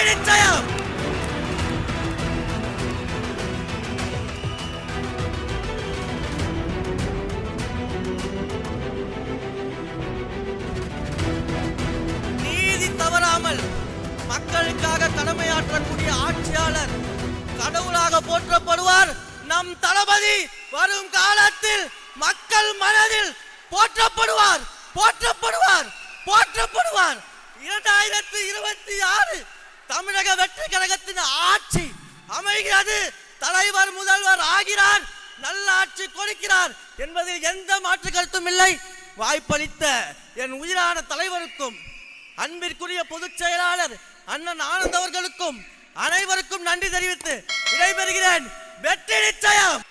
நிச்சயம். நீதி தவறாமல் மக்களுக்காக கடமையாற்றக்கூடிய ஆட்சியாளர் கடவுளாக போற்றப்படுவார். நம் தளபதி வரும் காலத்தில் மக்கள் மனதில் போற்றப்படுவார் போற்றப்படுவார் போற்றப்படுவார். 2026 தமிழக வெற்றி கழகத்தின் ஆட்சி அமைகிறது. தலைவர் முதல்வர் ஆகிறார். நல்ல ஆட்சி கொடுக்கிறார் என்பதில் எந்த மாற்று கருத்தும் இல்லை. வாய்ப்பளித்த என் உயிரான தலைவருக்கும் அன்பிற்குரிய பொதுச் செயலாளர் அண்ணன் ஆனந்த் அவர்களுக்கும் அனைவருக்கும் நன்றி தெரிவித்து விடைபெறுகிறேன். வெற்றி நிச்சயம்.